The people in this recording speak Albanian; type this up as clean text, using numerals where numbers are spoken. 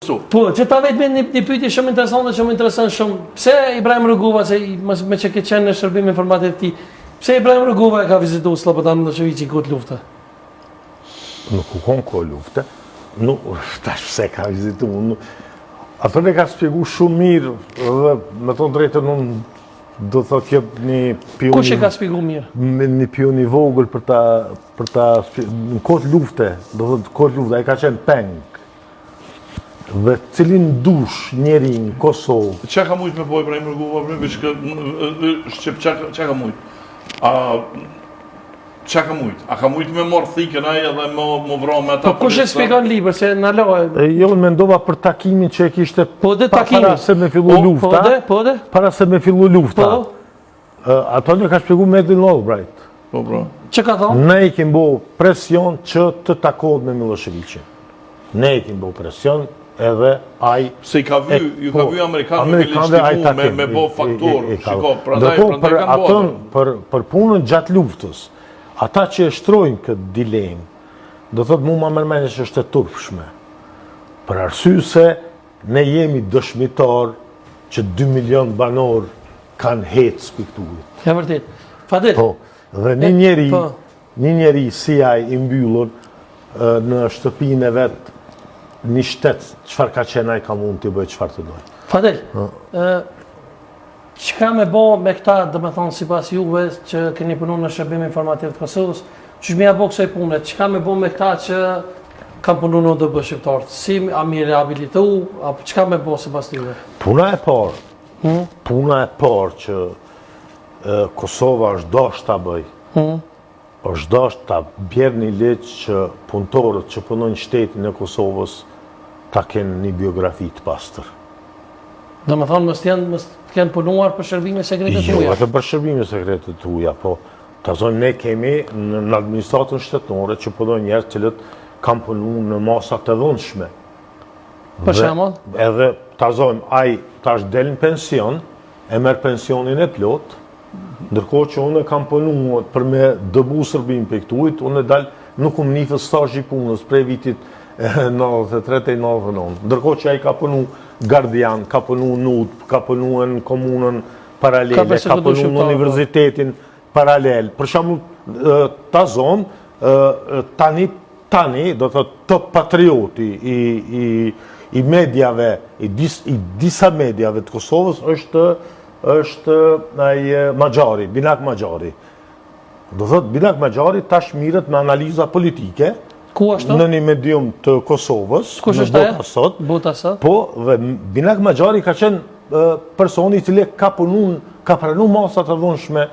Po, që ta vetëm një pyetje shumë interesante, që më intereson shumë. Pse Ibrahim Rugova, me që ke qenë në shërbim informativ ti, pse Ibrahim Rugova e ka vizituar Slobodana Miloševićin kohë lufte? Nuk u kon kohë lufte. Nuk, tash pse ka vizituar. Ato ne ka shpjegu shumë mirë dhe me të drejtën unë do të thotë jep një pion. Kush e ka shpjegu mirë? Një pion i vogël për ta në kohë lufte, do thotë kohë lufte, ai ka qenë peng. Dhe cilin dush njeri në Kosovë. Qa ka mujtë me po Ibrahim Rugova, qa ka mujtë? Qa ka mujtë? A ka mujtë me morë thikën aje dhe më vro me ata? Po kush e shpjegon libër, se në lojë? Jo, në mendova për takimin që e kishte para se me fillu lufta. Para se me fillu lufta. Ato një ka shpjegu Medlin Albright. Po, bro. Që ka thonë? Ne i kim bo presion që të takohet me Miloševićin. Ne i kim bo presion edhe aj... Se ju ka vy Amerikanë me legitimu, me bo faktor, shiko, për punën gjatë luftës, ata që e shtrojnë këtë dilemë, do thotë mu ma mërmeni që është e turpshme, për arsye se ne jemi dëshmitar që 2 milion banor kanë hetë spikturit. Ja vërtet. Fadil. Dhe një njeri si aj i mbyllur në shtëpinë e vetë, një shtetë, qëfar ka qenë ai ka mund t'i bëjë qëfar të dojë. Fadil, çka me bo me këta, dhe me thonë, si pas juve, që keni punu në shërbim informativ të Kosovës, që shmi a bo kësoj punet, çka me bo me këta që kam punu në ODB shqiptarët, si a mi rehabilitu, apo çka me bo si pas juve? Puna e parë që Kosova është dashur ta bëj, është dashur ta bjerë një ligj që punëtorët që punojnë shtetin e Kosovës ta kenë një biografi të pastër. Do me thonë, mës t'kenë punuar për shërbime sekrete të huja? Jo, edhe për shërbime sekrete të huja, po ta zonë ne kemi në administratën shtetënore që punojnë njerëz cilët kanë punu në masa të dhunshme. Për shembull? Edhe ta zonë, ai tash del në pension, e merr pensionin e plot, ndërkohë që unë kam punu për me dëbu shërbim për këtujt, unë nuk më nifë stazh i punës prej vitit 93 e 99. Ndërkohë që ai ka punu gardian, ka punu NUT, ka punu në komunën paralele, ka punu në universitetin paralel. Për shembull, ta zonë, tani, do të top patrioti i medjave, i disa medjave të Kosovës është Maxhari, Binak Maxhari. Do thot, Binak Maxhari tash mirët me analiza politike në një medium të Kosovës, në Bota Sot. Po, dhe Binak Maxhari ka qenë personi i cili ka pranu masat të dhunshme